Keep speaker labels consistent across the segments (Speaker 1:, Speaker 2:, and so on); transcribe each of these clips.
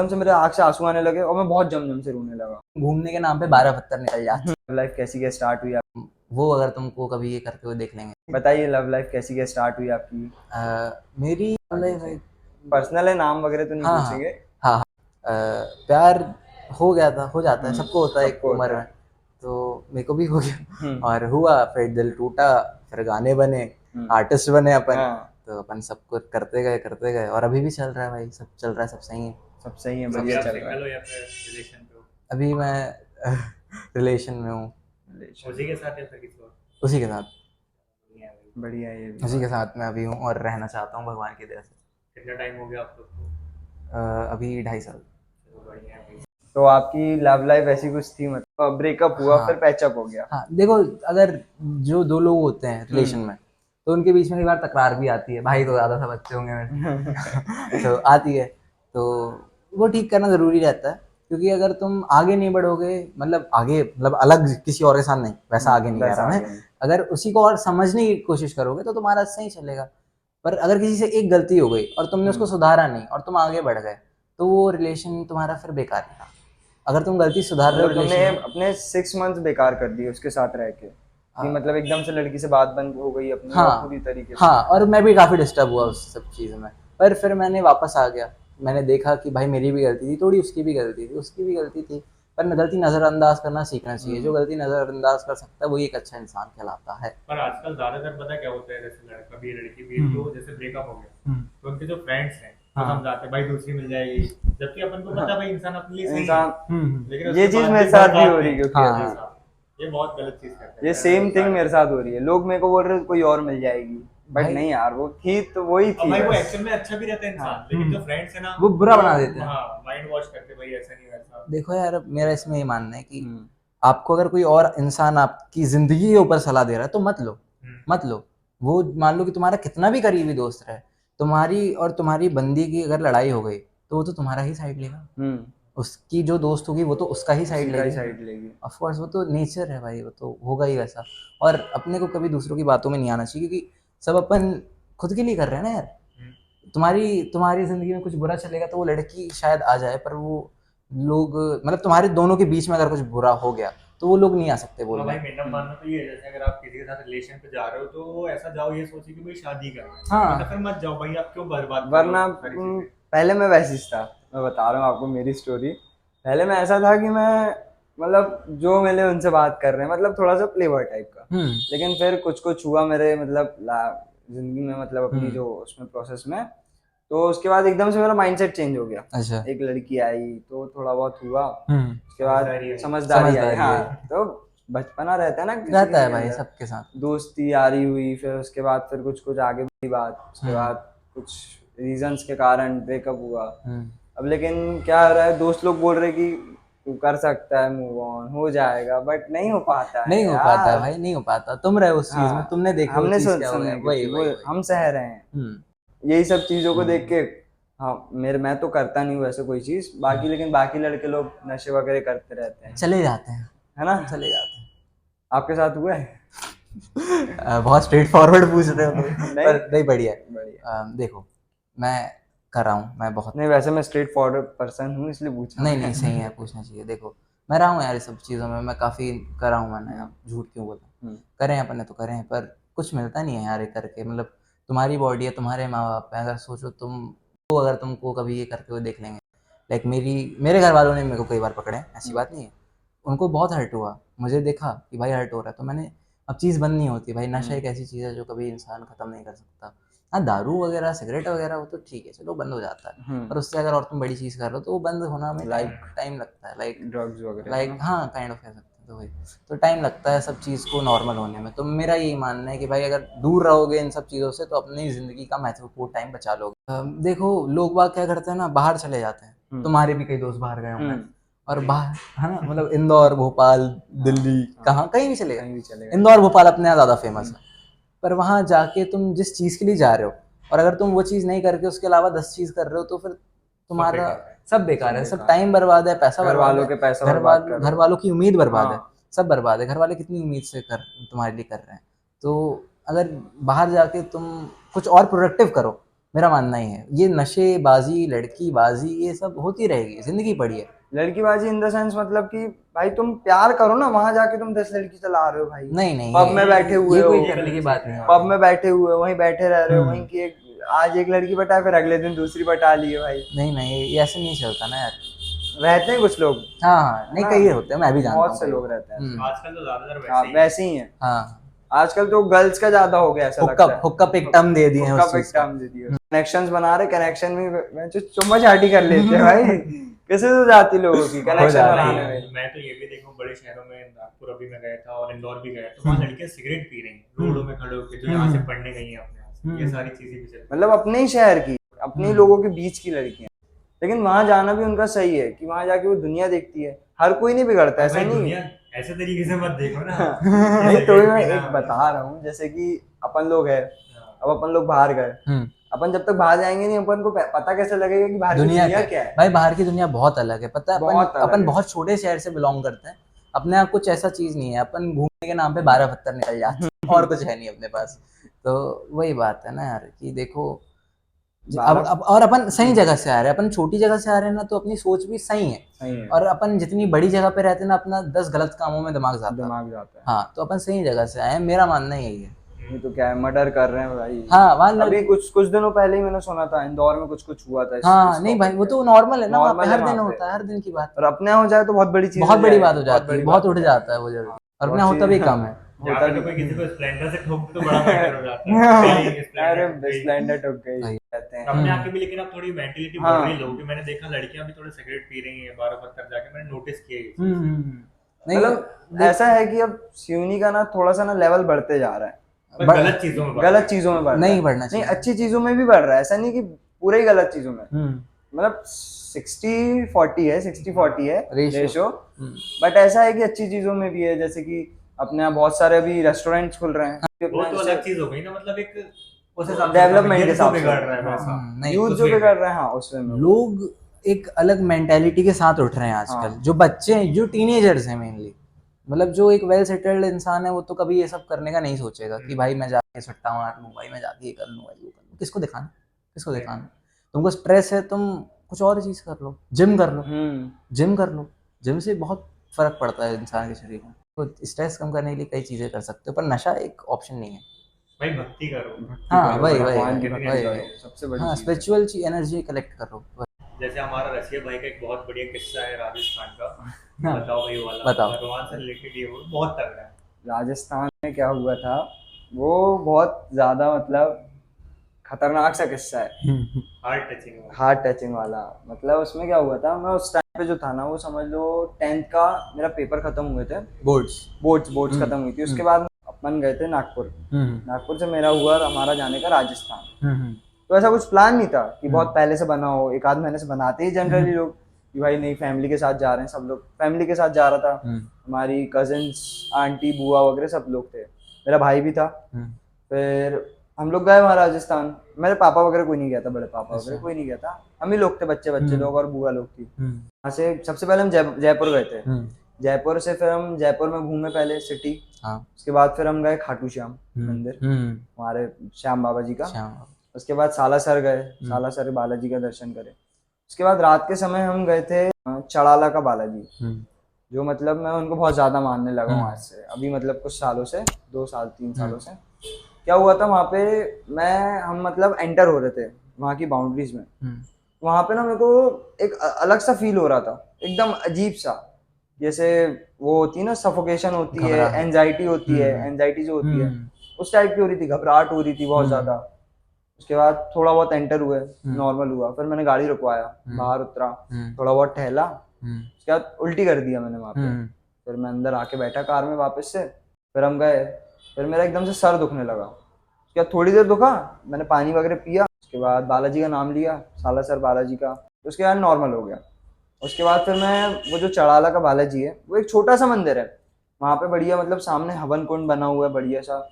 Speaker 1: एकदम से मेरे आँख से आंसू आने लगे और मैं बहुत जम से रोने लगा।
Speaker 2: घूमने के नाम पे 12 पत्थर निकल जाते।
Speaker 1: लव लाइफ कैसी क्या स्टार्ट हुई आप?
Speaker 2: वो अगर तुमको कभी ये करते हुए देख लेंगे।
Speaker 1: बताइए लव लाइफ कैसी क्या स्टार्ट हुई आपकी?
Speaker 2: मेरी
Speaker 1: पर्सनल है, नाम वगैरह तो नहीं
Speaker 2: हाँ
Speaker 1: पूछेंगे।
Speaker 2: हाँ हाँ प्यार हो गया था, हो जाता है, सबको होता है एक
Speaker 1: सबको होता
Speaker 2: उम्र
Speaker 1: है।
Speaker 2: में। तो मेरे को भी हो गया
Speaker 1: हम्म,
Speaker 2: और हुआ, फिर दिल टूटा, फिर गाने बने,
Speaker 1: हम्म,
Speaker 2: आर्टिस्ट बने अपन।
Speaker 1: हाँ,
Speaker 2: तो अपन सब कुछ करते गए और अभी भी चल रहा है भाई, सब चल रहा है, सब सही है।
Speaker 1: सब सही है,
Speaker 3: अभी
Speaker 1: बढ़िया
Speaker 3: आप
Speaker 1: चल रहा
Speaker 3: सिंगल
Speaker 1: है।
Speaker 3: हो या फिर रिलेशन पे हो?
Speaker 2: अभी मैं रिलेशन में हूँ,
Speaker 3: उसी के साथ या फिर किसी और?
Speaker 2: उसी के साथ,
Speaker 3: नहीं है भाई।
Speaker 1: बढ़िया है ये भी।
Speaker 2: उसी के साथ में अभी हूँ और रहना चाहता हूँ भगवान की दया से।
Speaker 3: कितना टाइम हो गया आप लोग को?
Speaker 2: अभी 2.5 साल।
Speaker 3: चलो बढ़िया है भाई।
Speaker 1: तो आपकी लव लाइफ ऐसी कुछ थी, मतलब ब्रेकअप हुआ
Speaker 2: हाँ
Speaker 1: फिर पैचअप हो गया?
Speaker 2: हाँ, देखो, अगर जो दो लोग होते हैं रिलेशन
Speaker 1: हम्म।
Speaker 2: में, तो उनके बीच में कई बार तकरार भी आती है, भाई तो ज़्यादा सब अच्छे होंगे मेरे तो आती है। तो वो ठीक करना ज़रूरी रहता है, क्योंकि अगर तुम आगे नहीं बढ़ोगे, मतलब आगे मतलब अलग किसी और के साथ नहीं, वैसा आगे नहीं कह
Speaker 1: वैसा
Speaker 2: रहा
Speaker 1: आगे
Speaker 2: मैं,
Speaker 1: नहीं।
Speaker 2: अगर उसी को और समझने की कोशिश करोगे तो तुम्हारा सही चलेगा। पर अगर किसी से एक गलती हो गई और तुमने उसको सुधारा नहीं और तुम आगे बढ़ गए, तो वो रिलेशन तुम्हारा फिर बेकार ही था। अगर तुम गलती सुधार रहे हो
Speaker 1: मतलब तुमने
Speaker 2: रिलेशन में।
Speaker 1: अपने 6 मंथ बेकार कर दिए उसके साथ रह के, कि
Speaker 2: हाँ
Speaker 1: मतलब एकदम से लड़की से बात बंद हो गई अपनी और
Speaker 2: हाँ
Speaker 1: पूरी तरीके से?
Speaker 2: हाँ, और मैं भी काफ़ी डिस्टर्ब हुआ उस सब चीज़ में। पर फिर मैंने वापस आ गया, मैंने देखा कि भाई मेरी भी गलती थी, थोड़ी उसकी भी गलती थी, उसकी भी गलती थी। पर गलती नज़रअंदाज करना सीखना चाहिए, जो गलती नज़रअंदाज कर सकता है वही एक अच्छा इंसान कहलाता है।
Speaker 3: पर आजकल ज्यादातर पता है क्या होता है, जैसे लड़का भी लड़की भी, तो जैसे ब्रेकअप हो गया तो उनके जो फ्रेंड्स हैं वो
Speaker 2: हाँ।
Speaker 3: समझाते हैं भाई दूसरी मिल जाएगी, जबकि अपन को पता है भाई इंसान अपने लिए सही है।
Speaker 1: इंसान,
Speaker 3: लेकिन
Speaker 1: ये
Speaker 3: उसके
Speaker 1: चीज
Speaker 3: बाद
Speaker 1: मेरे
Speaker 3: भी
Speaker 1: साथ भी हो
Speaker 3: बरबाद
Speaker 1: रही है,
Speaker 3: नहीं।
Speaker 1: क्योंकि
Speaker 2: हाँ
Speaker 1: अभी
Speaker 3: ऐसा ये बहुत गलत चीज करते
Speaker 1: ये
Speaker 3: हैं।
Speaker 1: सेम थिंग मेरे साथ हो रही है। लोग मेरे को बोल रहे हैं कोई और मिल जाएगी, बट
Speaker 2: भाई,
Speaker 1: नहीं यार, वो थी तो वही
Speaker 3: और
Speaker 1: थी
Speaker 3: भाई वो
Speaker 1: बस।
Speaker 3: एक्चुअल में अच्छा भी रहता है इंसान, लेकिन जो फ्रेंड्स है ना
Speaker 2: वो बुरा बना देते हैं।
Speaker 3: हाँ माइंड वॉश करते हैं, भाई ऐसा नहीं वैसा।
Speaker 2: देखो यार, मेरा इसमें ये मानना है कि
Speaker 1: हम्म,
Speaker 2: आपको अगर कोई और इंसान आपकी ज़िंदगी के ऊपर सलाह दे रहा है तो मत लो, मत लो। वो मान लो कि तुम्हारा कितना भी करीबी दोस्त रहे, तुम्हारी और तुम्हारी बंदी की अगर लड़ाई हो गई तो वो तो तुम्हारा ही साइड लेगा।
Speaker 1: हम्म,
Speaker 2: उसकी जो दोस्त होगी वो तो उसका ही साइड
Speaker 1: उसी का ही
Speaker 2: लेगी।
Speaker 1: साइड लेगी।
Speaker 2: ऑफ कोर्स, वो तो नेचर है भाई, वो तो होगा ही वैसा। और अपने को कभी दूसरों की बातों में नहीं आना चाहिए, क्योंकि सब अपन खुद के लिए कर रहे हैं ना यार। तुम्हारी तुम्हारी ज़िंदगी में कुछ बुरा चलेगा तो वो लड़की शायद आ जाए, पर वो लोग, मतलब तुम्हारे दोनों के बीच में अगर कुछ बुरा हो गया तो वो लोग नहीं आ सकते
Speaker 3: हाँ
Speaker 2: बोलने।
Speaker 3: भाई, मेरा मानना तो ये है, जैसे अगर आप किसी के साथ रिलेशन पे जा रहे हो तो ऐसा जाओ ये सोचिए कि भाई शादी करना है,
Speaker 2: हाँ।
Speaker 3: मतलब फिर मत जाओ भाई, आप क्यों बर्बाद कर रहे
Speaker 1: वरना
Speaker 3: हो सारी चीजें।
Speaker 1: पहले मैं वैसे ही था। मैं बता रहा हूँ आपको मेरी स्टोरी। पहले मैं ऐसा था कि मैं मतलब जो मिले उनसे बात कर रहे हैं, मतलब थोड़ा सा प्ले बॉय टाइप का। लेकिन फिर कुछ कुछ हुआ मेरे मतलब जिंदगी में, मतलब अपनी जो उसमें प्रोसेस में, तो उसके बाद एकदम से मेरा माइंडसेट चेंज हो गया।
Speaker 2: अच्छा।
Speaker 1: एक लड़की आई तो थोड़ा बहुत हुआ, उसके बाद
Speaker 3: समझदारी आई।
Speaker 1: समझदारी आई।
Speaker 2: समझदारी
Speaker 1: हाँ,
Speaker 2: आई।
Speaker 1: तो बचपना रहता है ना किसी
Speaker 2: रहता है
Speaker 1: के
Speaker 2: भाई
Speaker 1: अंदर।
Speaker 2: सबके साथ।
Speaker 1: दोस्ती यारी हुई, फिर उसके बाद फिर कुछ कुछ आगे बढ़ी बात, उसके बाद कुछ रीजंस के कारण ब्रेकअप हुआ। अब लेकिन क्या हो रहा है, दोस्त लोग बोल रहे कि तू कर सकता है, मूव ऑन हो जाएगा, बट नहीं हो पाता है
Speaker 2: नहीं हो पाता है
Speaker 1: यार।
Speaker 2: भाई, नहीं हो पाता। तुम रहे उस चीज में,
Speaker 1: हाँ,
Speaker 2: तुमने देखे वो
Speaker 1: हमने
Speaker 2: चीज क्या हुआ है।
Speaker 1: सुनने की
Speaker 2: वही
Speaker 1: थी, वो
Speaker 2: वही वही।
Speaker 1: हम सह रहे हैं यही सब चीजों को देख के। हाँ, मैं तो करता नहीं हूँ वैसे कोई चीज बाकी, लेकिन बाकी लड़के लोग नशे वगैरह करते रहते हैं,
Speaker 2: चले जाते हैं,
Speaker 1: है ना?
Speaker 2: चले जाते हैं।
Speaker 1: आपके साथ हुआ है?
Speaker 2: बहुत स्ट्रेट फॉरवर्ड पूछ रहे हो तुम।
Speaker 1: नहीं,
Speaker 2: पर नहीं, बढ़िया है।
Speaker 1: बढ़िया।
Speaker 2: देखो, मैं कर रहा हूँ, मैं बहुत,
Speaker 1: नहीं, वैसे मैं स्ट्रेट फॉरवर्ड पर्सन हूँ, इसलिए पूछा
Speaker 2: नहीं नहीं,
Speaker 1: मैं।
Speaker 2: सही है, पूछना चाहिए। देखो, मैं रहा हूँ यार इस सब चीज़ों में, मैं काफ़ी करा हूँ मैंने, अब झूठ क्यों बोला। करें अपन ने तो करें, पर कुछ मिलता नहीं है यार ये करके। मतलब तुम्हारी बॉडी है, तुम्हारे माँ बाप है, अगर सोचो तुम, तो अगर तुमको कभी ये करते हुए देख लेंगे। लाइक मेरे घर वालों ने मेरे को कई बार पकड़े हैं, ऐसी बात नहीं है। उनको बहुत हर्ट हुआ, मुझे देखा कि भाई हर्ट हो रहा है, तो मैंने, अब चीज़ बंद नहीं होती भाई। नशा एक ऐसी चीज़ है जो कभी इंसान ख़त्म नहीं कर सकता। हाँ, दारू वगैरह, सिगरेट वगैरह, वो तो ठीक है, चलो बंद हो जाता है। पर उससे अगर और तुम बड़ी चीज़ कर रहे हो तो वो बंद होना में टाइम लगता है।
Speaker 1: ड्रग्स वगैरह,
Speaker 2: लाइक हाँ, काइंड ऑफ कह सकते हैं। तो वही, तो टाइम लगता है सब चीज़ को नॉर्मल होने में। तो मेरा यही मानना है कि भाई अगर दूर रहोगे इन सब चीज़ों से तो अपनी ज़िंदगी का महत्वपूर्ण टाइम बचा लोगे। देखो, लोग बाग क्या करते हैं ना, बाहर चले जाते हैं। तुम्हारे भी कई दोस्त बाहर गए होंगे, और बाहर, है ना, मतलब इंदौर, भोपाल, दिल्ली, कहाँ कहीं भी चले
Speaker 1: कहीं भी
Speaker 2: गए।
Speaker 1: चलेगा।
Speaker 2: इंदौर भोपाल अपने यहाँ ज़्यादा फेमस है। पर वहाँ जाके तुम जिस चीज़ के लिए जा रहे हो, और अगर तुम वो चीज़ नहीं करके उसके अलावा 10 चीज़ कर रहे हो, तो फिर तुम्हारा सब बेकार है, सब टाइम बर्बाद है, पैसा
Speaker 1: घर
Speaker 2: बर्बाद
Speaker 1: वालों
Speaker 2: है,
Speaker 1: के पैसा बर्बाद कर रहे
Speaker 2: घर
Speaker 1: हो।
Speaker 2: वालों की उम्मीद बर्बाद है,
Speaker 1: हाँ,
Speaker 2: सब बर्बाद है। घर वाले कितनी उम्मीद से तुम्हारे लिए कर रहे हैं। तो अगर बाहर जाके तुम कुछ और प्रोडक्टिव करो, मेरा मानना ही है। ये नशेबाजी, लड़कीबाजी, ये सब होती रहेगी, जिंदगी पड़ी है।
Speaker 1: लड़कीबाजी इन द सेंस मतलब कि भाई तुम प्यार करो ना, वहां जाके तुम 10 लड़की चला रहे हो भाई।
Speaker 2: नहीं नहीं,
Speaker 1: पब में बैठे हुए
Speaker 2: ये
Speaker 1: हो,
Speaker 2: कोई करने की बात नहीं है।
Speaker 1: पब में बैठे हुए हो, वहीं बैठे रह रहे हो, वहीं की आज एक लड़की पटा फिर अगले दिन दूसरी पटा ली है भाई।
Speaker 2: नहीं नहीं, ये ऐसे नहीं चलता ना यार।
Speaker 1: रहते हैं कुछ लोग।
Speaker 2: हाँ नहीं, कई होते हैं, मैं भी जानता हूँ
Speaker 1: बहुत से लोग रहते हैं।
Speaker 3: आजकल तो ज्यादातर
Speaker 1: हाँ वैसे ही है।
Speaker 2: हाँ,
Speaker 1: आजकल तो गर्ल्स का ज्यादा हो गया ऐसा लगता है।
Speaker 2: हुक्कअप एक टर्म दे दिए हैं उस चीज का।
Speaker 1: कनेक्शंस बना रहे, कनेक्शन में जो चुम्मा चाटी कर लेते हैं भाई। कैसे तो जाती लोगों की कनेक्शन बनाने में।
Speaker 3: मैं तो ये भी देखूं बड़े शहरों में, नागपुर अभी मैं गया था और इंदौर भी गया, तो वहाँ लड़कियां सिगरेट पी रही हैं रोडों में खड़े होकर, जो यहाँ से पढ़ने गई हैं अपने यहाँ से। ये सारी चीजें भी चल
Speaker 1: मतलब अपने ही शहर की, अपने लोगों के बीच की लड़कियां। लेकिन वहां जाना भी उनका सही है कि वहां जाके वो दुनिया देखती है। हर कोई नहीं बिगड़ता, ऐसा नहीं है।
Speaker 3: ऐसे तरीके से मत देखो ना।
Speaker 1: नहीं तो मैं एक बता रहा हूँ, जैसे कि अपन लोग है, अब अपन लोग बाहर गए, अपन जब तक बाहर जाएंगे नहीं, अपन को पता कैसे लगेगा कि बाहर की दुनिया क्या है।
Speaker 2: भाई बाहर की दुनिया बहुत अलग है, पता है। अपन बहुत छोटे शहर से बिलोंग करते हैं, अपने यहाँ कुछ ऐसा चीज नहीं है। अपन घूमने के नाम पे 12 पत्थर निकल जाते हैं और कुछ है नहीं अपने पास। तो वही बात है ना यार कि देखो, अब और अपन सही जगह से आ रहे हैं, अपन छोटी जगह से आ रहे हैं ना, तो अपनी सोच भी सही है। और अपन जितनी बड़ी जगह पे रहते हैं ना, अपना 10 गलत कामों में दिमाग जाता है। हाँ, तो अपन सही जगह से आए हैं, मेरा मानना यही है।
Speaker 1: ये तो क्या है, मर्डर कर रहे हैं भाई।
Speaker 2: हाँ, वहाँ
Speaker 1: अभी कुछ दिनों पहले ही मैंने सुना था इंदौर में कुछ हुआ था।
Speaker 2: हाँ नहीं भाई, वो तो नॉर्मल है ना, वहाँ पे हर दिन होता है, हर दिन की बात।
Speaker 1: और अपने हो जाए तो बहुत बड़ी चीज,
Speaker 2: बहुत बड़ी बात हो जाती है, बहुत उठ जाता है वो जल्दी। और अपने होता भी कम है।
Speaker 3: होता भी कोई किसी को स्प्लेंडर से ठोक तो बड़ा मैटर हो जाता है।
Speaker 1: अरे स्प्लेंडर ठोक गई कहते हैं
Speaker 3: अपने आके भी। लेकिन अब थोड़ी मेंटलिटी बढ़ रही है लोगों की। मैंने देखा लड़कियां भी थोड़े सिगरेट पी रही हैं 12 पत्थर जाके, मैंने नोटिस किया ये।
Speaker 1: मतलब ऐसा है कि अब सिवनी का ना थोड़ा सा ना लेवल बढ़ते जा रहा है।
Speaker 3: गलत चीजों में बढ़
Speaker 2: नहीं बढ़ना चाहिए।
Speaker 1: नहीं, अच्छी चीजों में भी बढ़ रहा है, ऐसा नहीं कि पूरे ही गलत चीजों में। मतलब 60-40 है, 60-40 है रेशो। बट ऐसा है कि अच्छी चीजों में भी है, जैसे कि अपने यहाँ बहुत सारे अभी रेस्टोरेंट्स खुल रहे हैं।
Speaker 3: वो तो अलग चीज हो गई ना, मतलब एक
Speaker 1: डेवलपमेंट के साथ
Speaker 3: बिगड़ रहा है वैसा,
Speaker 1: यूथ जो बिगड़ रहा है। हाँ, उसमें
Speaker 2: लोग एक अलग मेंटालिटी के साथ उठ रहे हैं आजकल। जो बच्चे हैं, जो टीनेजर्स हैं मेनली, मतलब जो एक वेल सेटल्ड इंसान है, वो तो कभी ये सब करने का नहीं सोचेगा कि भाई मैं जाके सट्टा मार लूँ, भाई मैं जाके ये कर लूँ, भाई वो कर लूँ। किसको दिखाना? तुमको स्ट्रेस है, तुम कुछ और चीज कर लो, जिम कर लो। जिम से बहुत फर्क पड़ता है इंसान के शरीर में। तो स्ट्रेस कम करने के लिए कई चीजें कर सकते हो, पर नशा एक ऑप्शन नहीं है
Speaker 3: भाई। भक्ति करो।
Speaker 2: हाँ वही
Speaker 1: सबसे बड़ी
Speaker 2: हाँ, स्पिरिचुअल एनर्जी कलेक्ट करो।
Speaker 3: जैसे हमारा रसिया भाई का एक बहुत बढ़िया किस्सा है राजस्थान का। बताओ भाई वाला।
Speaker 2: बताओ।
Speaker 3: भगवान से रिलेटेड ये बहुत तगड़ा है।
Speaker 1: राजस्थान में क्या हुआ था, वो बहुत ज्यादा मतलब खतरनाक सा किस्सा है। हार्ट टचिंग वाला। मतलब उसमें क्या हुआ था, मैं उस टाइम पे जो था ना, वो समझ लो 10th का मेरा पेपर खत्म हुए थे। बोर्ड्स खत्म हुई थी। उसके बाद अपन गए थे नागपुर से मेरा हुआ हमारा जाने का राजस्थान। तो ऐसा कुछ प्लान नहीं था कि बहुत पहले से बना हो, एक आध महीने से बनाते ही जनरली लोग कि भाई नहीं फैमिली के साथ जा रहे हैं। सब लोग फैमिली के साथ जा रहा था, हमारी कजिन्स, आंटी, बुआ वगैरह सब लोग थे, मेरा भाई भी था। फिर हम लोग गए वहाँ राजस्थान। मेरे पापा वगैरह कोई नहीं गया था, बड़े पापा वगैरह कोई नहीं गया था, हम ही लोग थे, बच्चे लोग और बुआ लोग थी। वहाँ से सबसे पहले हम जयपुर गए थे। जयपुर से फिर हम जयपुर में घूमे पहले सिटी। उसके बाद फिर हम गए खाटू श्याम मंदिर, हमारे श्याम बाबा जी का। उसके बाद सालासर गए, सालासर बालाजी का दर्शन करे। उसके बाद रात के समय हम गए थे चड़ाला का बालाजी, जो मतलब मैं उनको बहुत ज्यादा मानने लगा हूँ आज से, अभी मतलब कुछ सालों से, 2 साल 3 सालों से। क्या हुआ था वहाँ पे, हम मतलब एंटर हो रहे थे वहाँ की बाउंड्रीज में। वहाँ पे ना मेरे को एक अलग सा फील हो रहा था, एकदम अजीब सा, जैसे वो होती है ना सफोकेशन होती है, एंजाइटी होती है, एंजाइटी जो होती है उस टाइप की हो रही थी, घबराहट हो रही थी बहुत ज्यादा। उसके बाद थोड़ा बहुत एंटर हुए, नॉर्मल हुआ। फिर मैंने गाड़ी रुकवाया, बाहर उतरा, थोड़ा बहुत टहला। उसके बाद उल्टी कर दिया मैंने वहाँ पे। फिर मैं अंदर आके बैठा कार में वापस से। फिर हम गए, फिर मेरा एकदम से सर दुखने लगा। उसके बाद थोड़ी देर दुखा, मैंने पानी वगैरह पिया। उसके बाद बालाजी का नाम लिया, सालासर बालाजी का। उसके बाद नॉर्मल हो गया। उसके बाद फिर मैं वो जो चड़ाला का बालाजी है, वो एक छोटा सा मंदिर है वहाँ पे, बढ़िया मतलब सामने हवन कुंड बना हुआ है बढ़िया सा।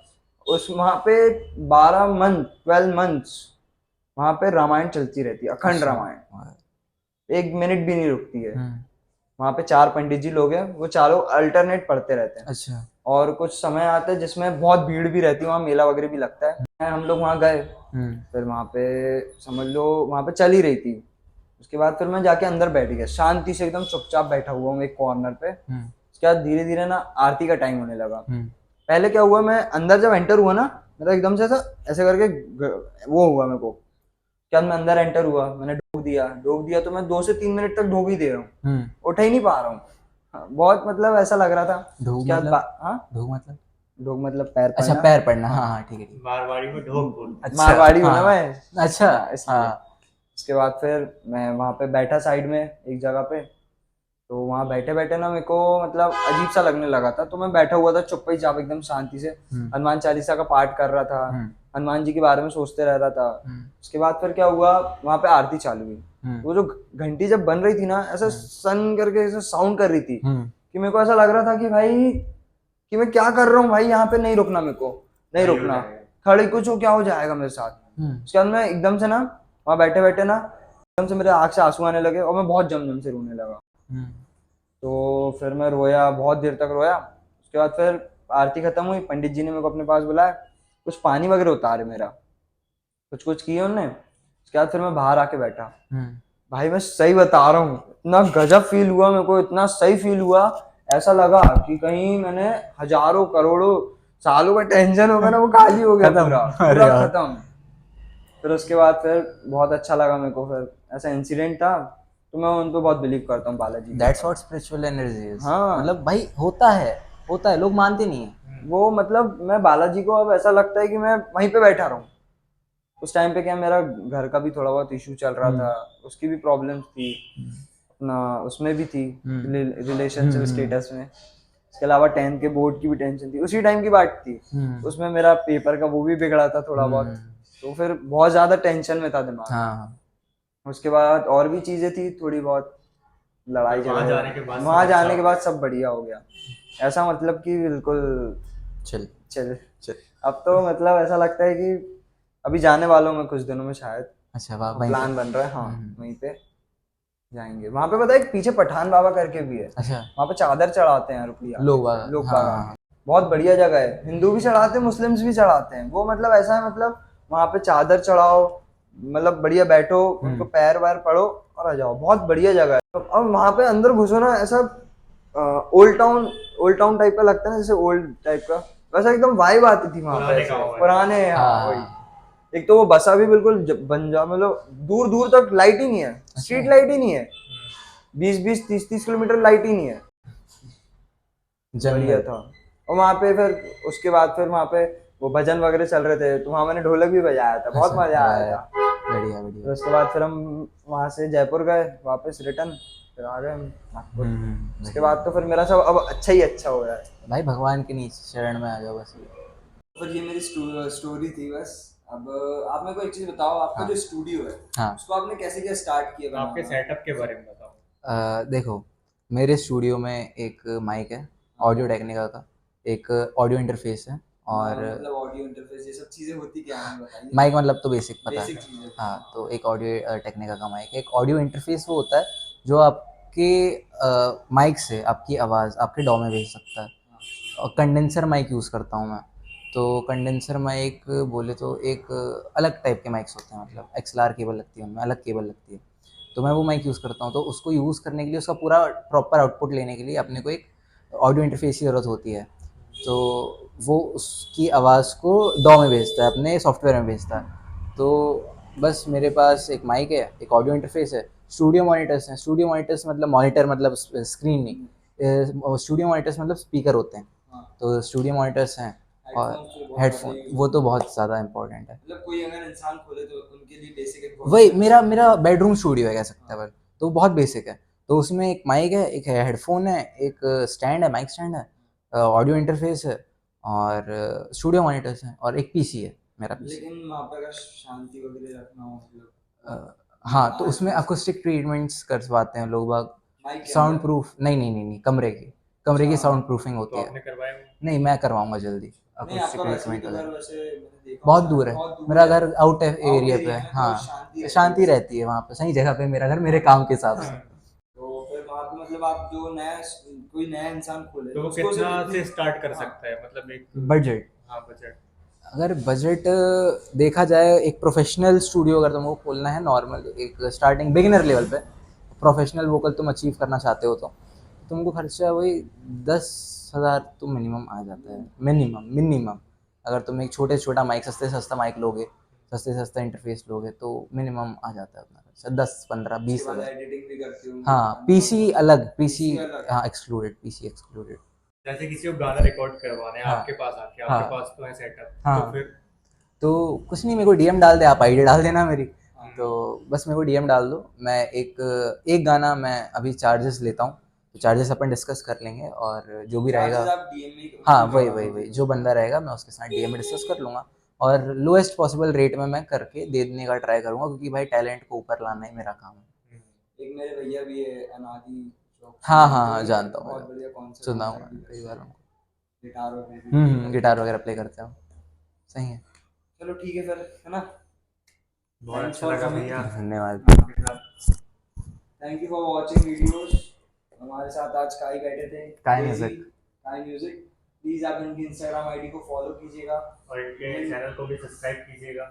Speaker 1: उस वहाँ पे 12 मंथ्स वहाँ पे रामायण चलती रहती है, अखंड रामायण, 1 मिनट भी नहीं रुकती है। वहाँ पे 4 पंडित जी लोग हैं, वो चारों अल्टरनेट पढ़ते रहते हैं।
Speaker 2: अच्छा।
Speaker 1: और कुछ समय आता है जिसमें बहुत भीड़ भी रहती है, वहाँ मेला वगैरह भी लगता है। हम लोग वहाँ गए, फिर वहाँ पे समझ लो वहाँ पे चल ही रही थी। उसके बाद फिर मैं जाके अंदर बैठ गया, शांति से एकदम चुपचाप बैठा हुआ हूँ एक कॉर्नर पे। उसके बाद धीरे धीरे ना आरती का टाइम होने लगा। पहले क्या हुआ, मैं अंदर जब एंटर हुआ ना, मतलब एकदम से ऐसा ऐसे करके वो हुआ मेरे को। क्या मैं अंदर एंटर हुआ, मैंने ढोक दिया तो मैं 2 से 3 मिनट तक ढोक ही दे रहा हूँ, उठ ही नहीं पा रहा हूँ। हाँ, बहुत मतलब ऐसा लग रहा था।
Speaker 2: ढोक मतलब
Speaker 1: ढोक मतलब पैर
Speaker 2: अच्छा,
Speaker 1: पड़ना।
Speaker 2: पैर पड़ना। हाँ हाँ, ठीक है।
Speaker 3: मारवाड़ी में ढोक बोलते हैं।
Speaker 2: अच्छा,
Speaker 1: मारवाड़ी हूँ ना
Speaker 2: हाँ,
Speaker 1: मैं।
Speaker 2: अच्छा,
Speaker 1: हाँ, इसलिए।
Speaker 2: हाँ,
Speaker 1: उसके बाद फिर मैं वहाँ पे बैठा साइड में एक जगह पे। तो वहाँ बैठे बैठे ना मेरे को मतलब अजीब सा लगने लगा था, तो मैं बैठा हुआ था चुपचाप एकदम शांति से, हनुमान चालीसा का पाठ कर रहा था, हनुमान जी के बारे में सोचते रह रहा था। उसके बाद फिर क्या हुआ, वहाँ पे आरती चालू हुई। वो जो घंटी जब बन रही थी ना, ऐसा सन करके ऐसा साउंड कर रही थी कि मेरे को ऐसा लग रहा था कि भाई कि मैं क्या कर रहा हूँ भाई, यहाँ पे नहीं रुकना, मेरे को नहीं रुकना, खड़े कुछ हो क्या हो जाएगा मेरे साथ। उसके बाद मैं एकदम से ना वहाँ बैठे बैठे ना एकदम से मेरे आँख से आंसू आने लगे और मैं बहुत जम से रोने लगा। तो फिर मैं रोया, बहुत देर तक रोया। उसके बाद फिर आरती खत्म हुई, पंडित जी ने मेरे को अपने पास बुलाया, कुछ पानी वगैरह उतारे मेरा, कुछ किए उनने। उसके बाद फिर मैं बाहर आके बैठा। भाई मैं सही बता रहा हूँ, इतना गजब फील हुआ मेरे को, इतना सही फील हुआ, ऐसा लगा कि कहीं मैंने हजारों करोड़ों सालों का टेंशन होगा ना वो खाली हो गया, पूरा खत्म। फिर उसके बाद फिर बहुत अच्छा लगा मेरे को। फिर ऐसा इंसिडेंट था, तो मैं उन पे बहुत बिलीव करता हूँ, Balaji.
Speaker 2: That's what spiritual energy is.
Speaker 1: हाँ,
Speaker 2: मतलब भाई होता है, लोग मानते नहीं है
Speaker 1: वो मतलब मैं बालाजी को अब ऐसा लगता है कि मैं वहीं पे बैठा रहूं। उस टाइम पे क्या मेरा घर का भी थोड़ा बहुत इशू चल रहा था, उसकी भी प्रॉब्लम्स थी अपना, उसमें भी थी रिलेशनशिप स्टेटस में। इसके अलावा 10th के बोर्ड की भी टेंशन थी, उसी टाइम की बात थी। उसमें मेरा पेपर का वो भी बिगड़ा था थोड़ा बहुत, तो फिर बहुत ज्यादा टेंशन में था दिमाग।
Speaker 2: हाँ।
Speaker 1: उसके बाद और भी चीजें थी थोड़ी बहुत, लड़ाई
Speaker 3: वहाँ
Speaker 1: झगड़े,
Speaker 3: जाने के बाद
Speaker 1: वहां
Speaker 3: सब
Speaker 1: जाने
Speaker 3: अच्छा
Speaker 1: के
Speaker 3: हो
Speaker 1: बाद
Speaker 3: गया।
Speaker 1: सब बढ़िया हो गया। ऐसा मतलब कि बिल्कुल
Speaker 2: चल
Speaker 1: चल।
Speaker 2: चल।
Speaker 1: अब तो मतलब ऐसा लगता है कि अभी जाने वालों में कुछ दिनों में शायद,
Speaker 2: अच्छा, वाह, वहीं
Speaker 1: प्लान
Speaker 2: पे।
Speaker 1: बन रहा है। हाँ, वहीं पे जाएंगे। वहां पे पता है एक पीछे पठान बाबा करके भी है,
Speaker 2: अच्छा,
Speaker 1: वहां पे चादर चढ़ाते हैं रुपया
Speaker 2: लोग
Speaker 1: लोग
Speaker 2: हाँ,
Speaker 1: बाग
Speaker 2: हाँ,
Speaker 1: आके। बहुत बढ़िया जगह है, हिंदू भी चढ़ाते हैं, मुस्लिम्स भी चढ़ाते हैं। वो मतलब ऐसा है, मतलब वहां पे चादर चढ़ाओ, मतलब बढ़िया बैठो, उनको पैर वैर पड़ो और आ जाओ। बहुत बढ़िया जगह है। अब वहां पे अंदर घुसो ना, ऐसा ओल्ड टाउन टाइप का लगता है ना, जैसे ओल्ड टाइप का, वैसा एकदम वाइब आती थी वहां पे,
Speaker 3: पुराने
Speaker 1: ऐसे
Speaker 3: गाँव है।
Speaker 1: पुराने। हाँ, वही। एक तो वो बसा भी बिल्कुल बन जा, मतलब दूर दूर तक लाइट ही नहीं है, स्ट्रीट लाइट ही नहीं है, 20-20 30-30 किलोमीटर लाइट ही नहीं है। बढ़िया
Speaker 2: जंगल।
Speaker 1: था। और वहां पे फिर उसके बाद फिर वहां पे वो भजन वगैरह चल रहे थे, तो वहां मैंने ढोलक भी बजाया था, बहुत
Speaker 2: अच्छा,
Speaker 1: मजा आया था।
Speaker 2: बढ़िया
Speaker 1: फिर
Speaker 2: बढ़िया।
Speaker 1: उसके बाद फिर हम वहां से जयपुर गए वापस रिटर्न, फिर आ गए हम नागपुर। उसके बाद तो फिर मेरा सब अब अच्छा ही अच्छा हो रहा है
Speaker 2: भाई भगवान के नीचे शरण में आ जाओ बस।
Speaker 1: फिर ये मेरी स्टोरी थी बस। अब आप मेरे को एक चीज बताओ, आपका जो स्टूडियो है,
Speaker 2: हाँ,
Speaker 1: उसको आपने कैसे क्या स्टार्ट किया
Speaker 3: आपके
Speaker 1: बनाना?
Speaker 3: सेटअप के बारे में बताओ।
Speaker 2: देखो, मेरे स्टूडियो में एक माइक है, ऑडियो टेक्निका का, एक ऑडियो इंटरफेस है, और
Speaker 1: मतलब ऑडियो इंटरफेस ये सब चीजें होती क्या हैं बताइए।
Speaker 2: माइक मतलब तो बेसिक पता
Speaker 1: बेसिक
Speaker 2: है।
Speaker 1: चीजें।
Speaker 2: हाँ, तो एक ऑडियो टेक्निका का माइक, एक ऑडियो इंटरफेस वो होता है जो आपके माइक से आपकी आवाज़ आपके डॉ में भेज सकता है। और कंडेंसर माइक यूज़ करता हूँ मैं। तो कंडेंसर माइक बोले तो एक अलग टाइप के माइक्स होते हैं, मतलब XLR केबल लगती है उनमें, अलग केबल लगती है। तो मैं वो माइक यूज़ करता हूँ। तो उसको यूज़ करने के लिए, उसका पूरा प्रॉपर आउटपुट लेने के लिए अपने को एक ऑडियो इंटरफेस की ज़रूरत होती है। तो वो उसकी आवाज़ को डॉ में भेजता है, अपने सॉफ्टवेयर में भेजता है। तो बस मेरे पास एक माइक है, एक ऑडियो इंटरफेस है, स्टूडियो मॉनिटर्स हैं। स्टूडियो मॉनिटर्स मतलब मॉनिटर मतलब स्क्रीन नहीं, स्टूडियो मॉनिटर्स मतलब स्पीकर होते हैं। तो स्टूडियो मॉनिटर्स हैं, और हेडफोन वो तो बहुत ज़्यादा इंपॉर्टेंट है।
Speaker 1: मतलब कोई अगर इंसान खोले तो उनके लिए बेसिक
Speaker 2: वही मेरा बेडरूम स्टूडियो है कह सकते हैं, तो बहुत बेसिक है। तो उसमें एक माइक है, एक हेडफोन है, एक स्टैंड है, माइक स्टैंड है, ऑडियो इंटरफेस है, और स्टूडियो मॉनिटर्स हैं, और एक पीसी है मेरा पीसी।
Speaker 1: लेकिन वहाँ पे अगर शांति वगैरह रखना हो मतलब
Speaker 2: हाँ, तो उसमें अकोस्टिक ट्रीटमेंट्स करवाते हैं लोग बाग,
Speaker 1: माइक के
Speaker 2: साउंड
Speaker 1: अंदर।
Speaker 2: प्रूफ। नहीं, कमरे की साउंड प्रूफिंग
Speaker 3: तो
Speaker 2: होती है।
Speaker 3: आपने करवाया हुआ?
Speaker 2: नहीं, मैं करवाऊंगा जल्दी
Speaker 1: नहीं,
Speaker 2: अकोस्टिक
Speaker 1: आपका वैसे भी
Speaker 2: ट्रीटमेंट
Speaker 1: तो घर
Speaker 2: वगैरह।
Speaker 1: वैसे मैंने देखा
Speaker 2: बहुत
Speaker 1: होगा,
Speaker 2: दूर है,
Speaker 1: बहुत दूर
Speaker 2: मेरा
Speaker 1: है।
Speaker 2: घर आउट एरिया पे है।
Speaker 1: में तो
Speaker 2: हाँ,
Speaker 1: शांति रहती
Speaker 2: शांति
Speaker 1: है।
Speaker 2: रहती है वहाँ पे, सही जगह पे मेरा घर, मेरे काम के हिसाब से।
Speaker 1: तो फिर वहाँ पे मतलब आप जो नया कोई नया इंसान खोले
Speaker 3: तो वो
Speaker 1: उसको
Speaker 3: कितना
Speaker 1: कितनी
Speaker 3: से स्टार्ट कर सकता है, मतलब एक
Speaker 2: बजट
Speaker 3: हाँ बजट
Speaker 2: अगर बजट देखा जाए, एक प्रोफेशनल स्टूडियो अगर तुमको खोलना है, नॉर्मल एक स्टार्टिंग बिगिनर लेवल पे प्रोफेशनल वोकल तुम अचीव करना चाहते हो तो तुमको खर्चा वही 10,000 तो मिनिमम आ जाता है, मिनिमम मिनिमम। अगर तुम एक छोटे से छोटा माइक, सस्ते से सस्ता माइक लोगे, सस्ते से सस्ता इंटरफेस लोगे तो मिनिमम आ जाता है अपना खर्चा 10, 15, 20 हज़ार।
Speaker 1: एडिटिंग भी करती हूँ।
Speaker 2: हाँ पीसी अलग, पीसी
Speaker 1: PC अलग।
Speaker 2: हाँ एक्सक्लूडेड, पीसी एक्सक्लूडेड।
Speaker 3: जैसे किसी को गाना रिकॉर्ड करवाना है
Speaker 2: हाँ
Speaker 3: आपके पास आके,
Speaker 2: हाँ
Speaker 3: आपके पास तो है सेटअप, तो
Speaker 2: हाँ।
Speaker 3: फिर
Speaker 2: तो कुछ नहीं, मेरे को डीएम डाल दे, आप आईडी डाल देना मेरी,
Speaker 1: हाँ।
Speaker 2: तो बस मेरे को डीएम डाल दो। मैं एक एक गाना मैं अभी चार्जेस लेता हूँ, तो चार्जेस अपन डिस्कस कर लेंगे और जो भी रहेगा,
Speaker 1: चार्जेस आप डीएम में
Speaker 2: हाँ वही जो बंदा रहेगा मैं उसके साथ डीएम में डिस्कस कर लूँगा और लोएस्ट पॉसिबल रेट में मैं करके दे देने का ट्राई करूँगा, क्योंकि भाई टैलेंट को ऊपर लाना ही मेरा काम है।
Speaker 1: एक मेरे भैया भी है अनादि जो,
Speaker 2: हाँ हाँ हाँ जानता हूँ,
Speaker 1: बहुत बढ़िया कॉन्सर्ट
Speaker 2: सुना हुआ
Speaker 1: भी
Speaker 2: है कई
Speaker 1: करते
Speaker 2: बार
Speaker 1: हैं,
Speaker 2: उनको।
Speaker 1: गिटार वगैरह भी।
Speaker 2: गिटार वगैरह प्ले करते हो, सही है।
Speaker 1: चलो ठीक है फिर, है ना।
Speaker 3: बहुत
Speaker 1: Thanks
Speaker 3: अच्छा
Speaker 1: for
Speaker 3: लगा
Speaker 1: coming.
Speaker 3: भैया
Speaker 2: धन्यवाद।
Speaker 3: आपके साथ।
Speaker 1: Thank you for watching videos. हमारे साथ आज काई बैठे थे,
Speaker 2: काई
Speaker 1: Daisy,
Speaker 2: म्यूजिक।
Speaker 1: काई म्यूजिक। प्लीज आप इनकी इंस्टाग्राम आईडी को फॉलो कीजिएगा
Speaker 3: और इनके चैनल को भी सब्सक्राइब कीजिएगा।